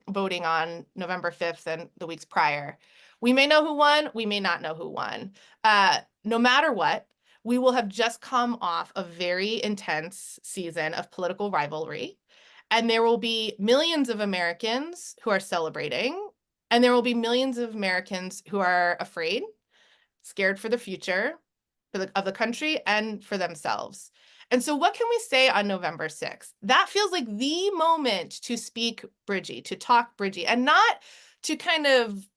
voting on November 5th and the weeks prior. We may know who won, we may not know who won. No matter what, we will have just come off a very intense season of political rivalry, and there will be millions of Americans who are celebrating, and there will be millions of Americans who are afraid, scared for the future, of the country and for themselves. And so what can we say on November 6th? That feels like the moment to speak Bridgey, to talk Bridgey, and not to kind of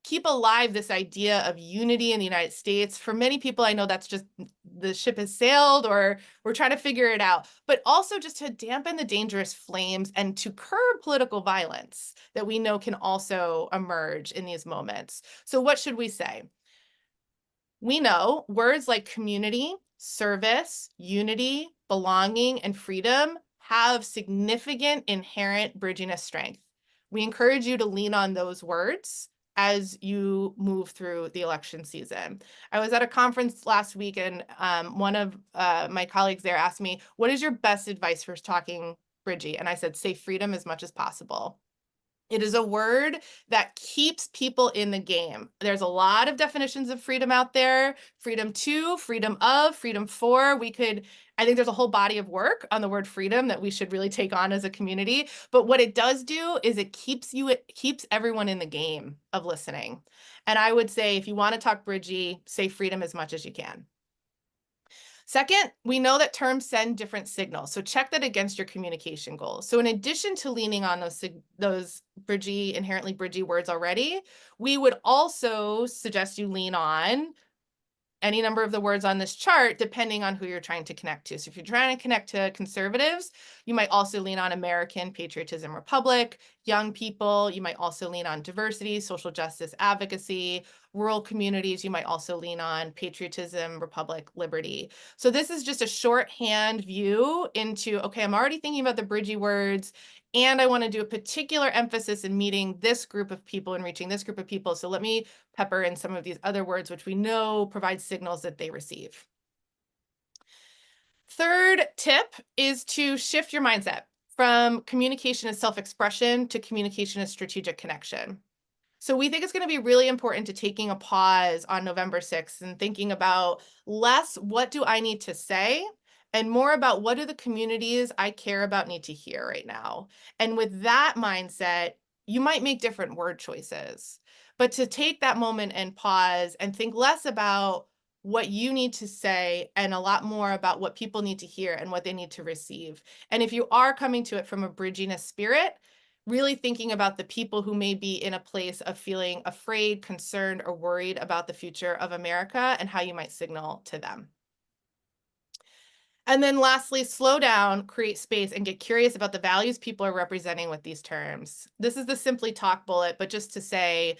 keep alive this idea of unity in the United States. For many people, I know that's just the ship has sailed or we're trying to figure it out, but also just to dampen the dangerous flames and to curb political violence that we know can also emerge in these moments. So what should we say? We know words like community, service, unity, belonging, and freedom have significant inherent bridginess strength. We encourage you to lean on those words as you move through the election season. I was at a conference last week, and one of my colleagues there asked me, what is your best advice for talking Bridgey? And I said, say freedom as much as possible. It is a word that keeps people in the game. There's a lot of definitions of freedom out there. Freedom to, freedom of, freedom for. I think there's a whole body of work on the word freedom that we should really take on as a community. But what it does do is it keeps everyone in the game of listening. And I would say, if you want to talk Bridgey, say freedom as much as you can. Second, we know that terms send different signals, so check that against your communication goals. So in addition to leaning on those inherently Bridgey words already, we would also suggest you lean on any number of the words on this chart, depending on who you're trying to connect to. So if you're trying to connect to conservatives, you might also lean on American patriotism, republic. Young people, you might also lean on diversity, social justice, advocacy. Rural communities, you might also lean on patriotism, republic, liberty. So this is just a shorthand view into, okay, I'm already thinking about the Bridgey words, and I want to do a particular emphasis in meeting this group of people and reaching this group of people. So let me pepper in some of these other words, which we know provide signals that they receive. Third tip is to shift your mindset from communication as self-expression to communication as strategic connection. So we think it's going to be really important to taking a pause on November 6th and thinking about less, what do I need to say, and more about what do the communities I care about need to hear right now. And with that mindset, you might make different word choices. But to take that moment and pause and think less about what you need to say and a lot more about what people need to hear and what they need to receive. And if you are coming to it from a bridginess spirit, really thinking about the people who may be in a place of feeling afraid, concerned, or worried about the future of America and how you might signal to them. And then lastly, slow down, create space, and get curious about the values people are representing with these terms. This is the simply talk bullet, but just to say,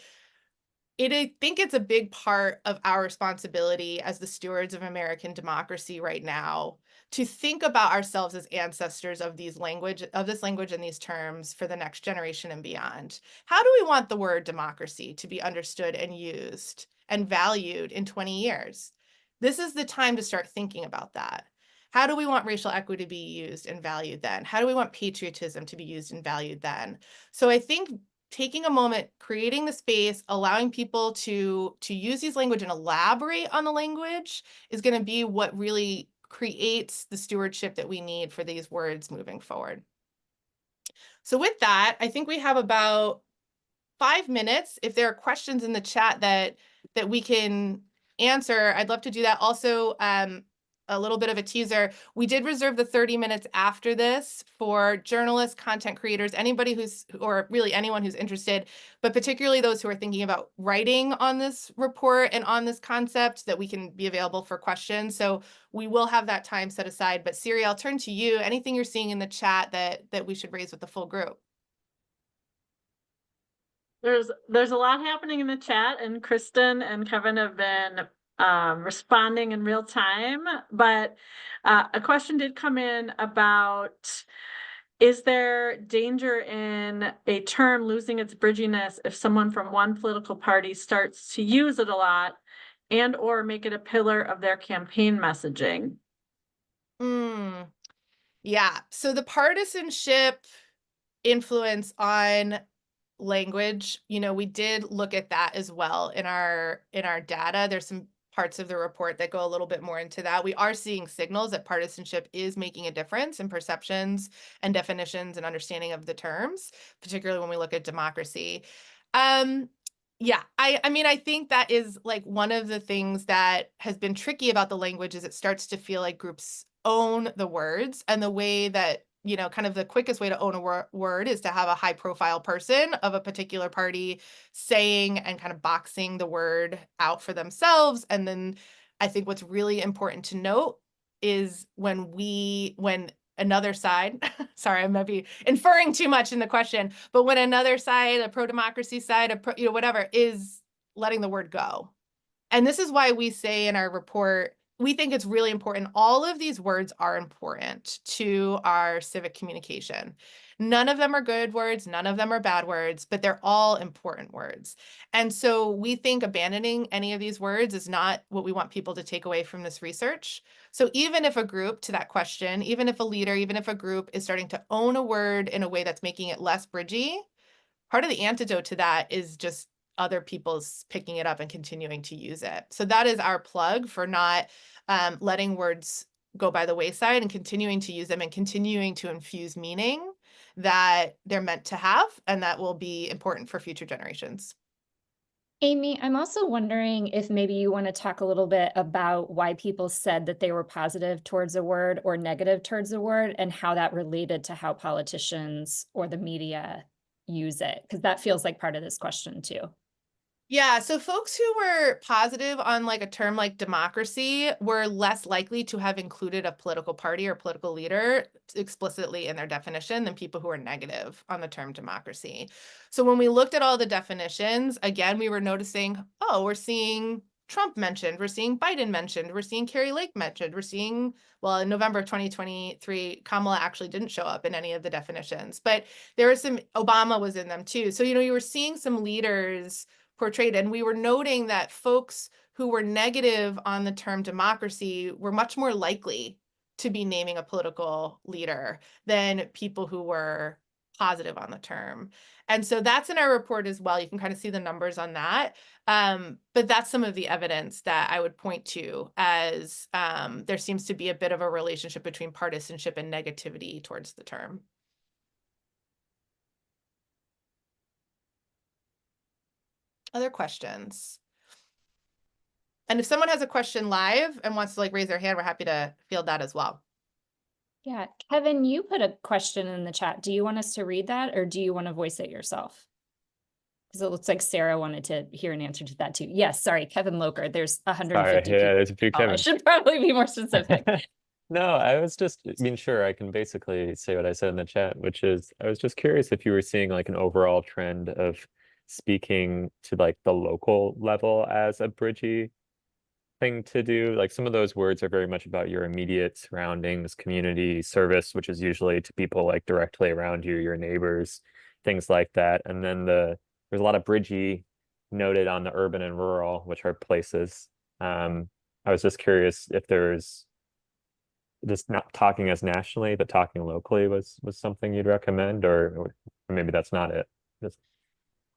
I think it's a big part of our responsibility as the stewards of American democracy right now to think about ourselves as ancestors of this language and these terms for the next generation and beyond. How do we want the word democracy to be understood and used and valued in 20 years? This is the time to start thinking about that. How do we want racial equity to be used and valued then? How do we want patriotism to be used and valued then? So I think taking a moment, creating the space, allowing people to use these language and elaborate on the language is going to be what really creates the stewardship that we need for these words moving forward. So with that, I think we have about 5 minutes. If there are questions in the chat that we can answer, I'd love to do that. Also, a little bit of a teaser. We did reserve the 30 minutes after this for journalists, content creators, anybody or really anyone who's interested, but particularly those who are thinking about writing on this report and on this concept, that we can be available for questions. So we will have that time set aside. But Siri, I'll turn to you. Anything you're seeing in the chat that we should raise with the full group? There's a lot happening in the chat, and Kristen and Kevin have been responding in real time, but a question did come in about, is there danger in a term losing its bridginess if someone from one political party starts to use it a lot and or make it a pillar of their campaign messaging? Yeah, so the partisanship influence on language, we did look at that as well in our data. There's some parts of the report that go a little bit more into that. We are seeing signals that partisanship is making a difference in perceptions and definitions and understanding of the terms, particularly when we look at democracy. Yeah, I mean, I think that is like one of the things that has been tricky about the language is it starts to feel like groups own the words, and the way that kind of the quickest way to own a word is to have a high profile person of a particular party saying and kind of boxing the word out for themselves. And then I think what's really important to note is when another side, sorry, I might be inferring too much in the question, but when another side, a pro-democracy side, whatever, is letting the word go. And this is why we say in our report, we think it's really important. All of these words are important to our civic communication. None of them are good words, none of them are bad words, but they're all important words. And so we think abandoning any of these words is not what we want people to take away from this research. So even if a group, to that question, even if a leader, even if a group is starting to own a word in a way that's making it less bridgy, part of the antidote to that is just other people's picking it up and continuing to use it. So that is our plug for not letting words go by the wayside and continuing to use them and continuing to infuse meaning that they're meant to have and that will be important for future generations. Amy, I'm also wondering if maybe you want to talk a little bit about why people said that they were positive towards a word or negative towards a word and how that related to how politicians or the media use it, because that feels like part of this question too. Yeah, so folks who were positive on like a term like democracy were less likely to have included a political party or political leader explicitly in their definition than people who are negative on the term democracy. So when we looked at all the definitions, again, we were noticing, oh, we're seeing Trump mentioned, we're seeing Biden mentioned, we're seeing Carrie Lake mentioned, we're seeing, well, in November of 2023, Kamala actually didn't show up in any of the definitions, but there was some, Obama was in them too. So, you were seeing some leaders portrayed. And we were noting that folks who were negative on the term democracy were much more likely to be naming a political leader than people who were positive on the term. And so that's in our report as well. You can kind of see the numbers on that. But that's some of the evidence that I would point to as there seems to be a bit of a relationship between partisanship and negativity towards the term. Other questions? And if someone has a question live and wants to like raise their hand, we're happy to field that as well. Yeah, Kevin, you put a question in the chat. Do you want us to read that, or do you want to voice it yourself? Because it looks like Sarah wanted to hear an answer to that too. Yes, sorry, Kevin Loker. There's 150 yeah, people. there's a few Oh, I Kevins. should probably be more specific. No, I was just, I mean, sure, I can basically say what I said in the chat, which is I was just curious if you were seeing like an overall trend of speaking to like the local level as a bridgey thing to do. Like some of those words are very much about your immediate surroundings, community service, which is usually to people like directly around you, your neighbors, things like that. And then there's a lot of bridgey noted on the urban and rural, which are places. I was just curious if there's just not talking as nationally, but talking locally was something you'd recommend, or maybe that's not it. Just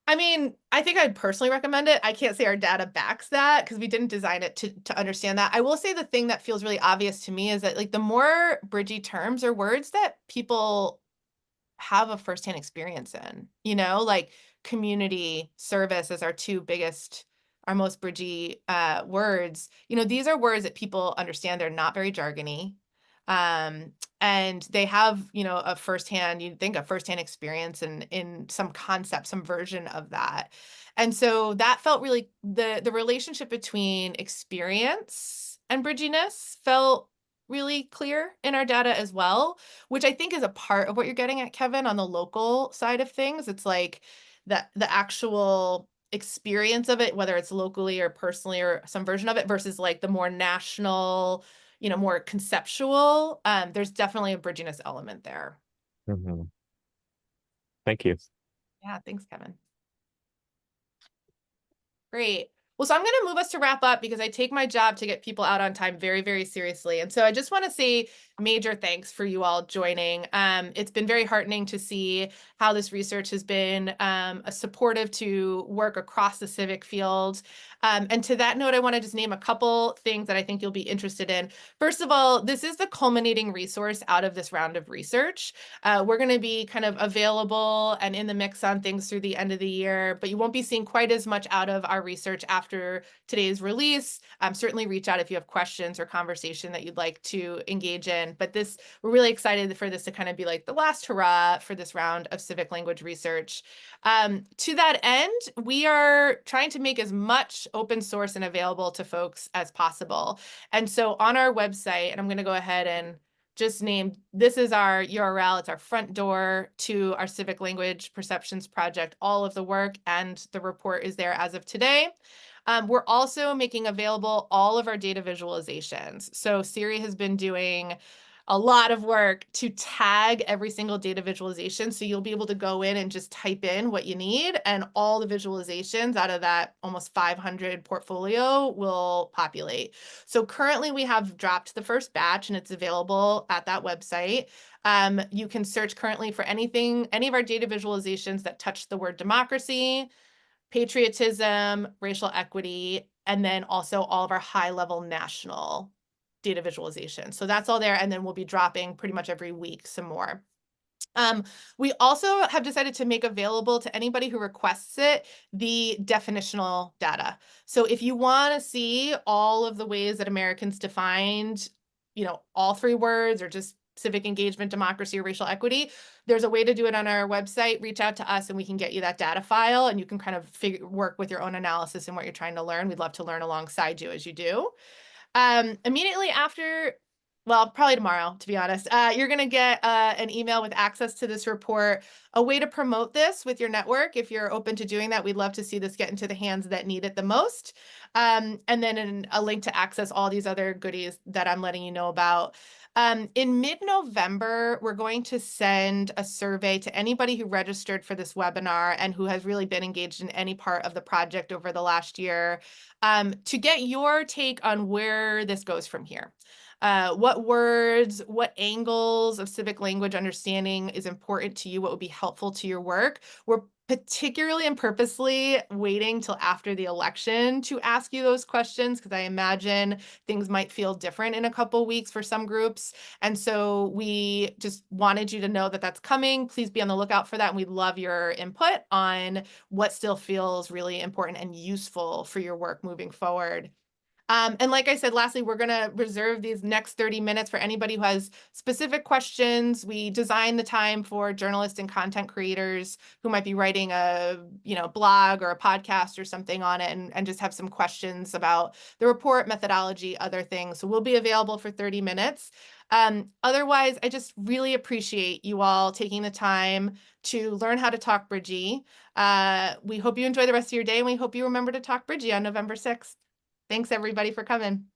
I mean, I think I'd personally recommend it. I can't say our data backs that because we didn't design it to understand that. I will say the thing that feels really obvious to me is that like the more bridgey terms are words that people have a firsthand experience in, you know, like community service as our two biggest, our most bridgey words. You know, these are words that people understand. They're not very jargony. And they have, you know, a firsthand, you'd think a firsthand experience in some concept, some version of that. And so that felt really the relationship between experience and bridginess felt really clear in our data as well, which I think is a part of what you're getting at, Kevin, on the local side of things. It's like the actual experience of it, whether it's locally or personally or some version of it versus like the more national, you know, more conceptual. There's definitely a bridginess element there. Thank you. Yeah, thanks, Kevin. Great. Well, so I'm going to move us to wrap up because I take my job to get people out on time very, very seriously. And so I just want to say major thanks for you all joining. It's been very heartening to see how this research has been supportive to work across the civic field. And to that note, I want to just name a couple things that I think you'll be interested in. First of all, this is the culminating resource out of this round of research. We're going to be kind of available and in the mix on things through the end of the year, but you won't be seeing quite as much out of our research after today's release. Certainly reach out if you have questions or conversation that you'd like to engage in. But we're really excited for this to kind of be like the last hurrah for this round of civic language research. To that end, we are trying to make as much open source and available to folks as possible. And so on our website, and I'm going to go ahead and just name, this is our URL. It's our front door to our Civic Language Perceptions Project. All of the work and the report is there as of today. We're also making available all of our data visualizations. So Siri has been doing a lot of work to tag every single data visualization. So you'll be able to go in and just type in what you need, and all the visualizations out of that almost 500 portfolio will populate. So currently we have dropped the first batch and it's available at that website. You can search currently for any of our data visualizations that touch the word democracy, patriotism, racial equity, and then also all of our high-level national data visualization. So that's all there, and then we'll be dropping pretty much every week some more. We also have decided to make available to anybody who requests it the definitional data. So if you want to see all of the ways that Americans defined, you know, all three words or just civic engagement, democracy, or racial equity, there's a way to do it on our website. Reach out to us and we can get you that data file, and you can kind of work with your own analysis and what you're trying to learn. We'd love to learn alongside you as you do. Immediately after, well, probably tomorrow, to be honest, you're going to get an email with access to this report, a way to promote this with your network. If you're open to doing that, we'd love to see this get into the hands that need it the most. And then a link to access all these other goodies that I'm letting you know about. In mid-November, we're going to send a survey to anybody who registered for this webinar and who has really been engaged in any part of the project over the last year, to get your take on where this goes from here. what words, what angles of civic language understanding is important to you, what would be helpful to your work. We're particularly and purposely waiting till after the election to ask you those questions, because I imagine things might feel different in a couple weeks for some groups. And so we just wanted you to know that that's coming. Please be on the lookout for that. And we'd love your input on what still feels really important and useful for your work moving forward. And like I said, lastly, we're going to reserve these next 30 minutes for anybody who has specific questions. We designed the time for journalists and content creators who might be writing a blog or a podcast or something on it, and just have some questions about the report, methodology, other things. So we'll be available for 30 minutes. Otherwise, I just really appreciate you all taking the time to learn how to talk Bridgey. We hope you enjoy the rest of your day, and we hope you remember to talk Bridgey on November 6th. Thanks everybody for coming.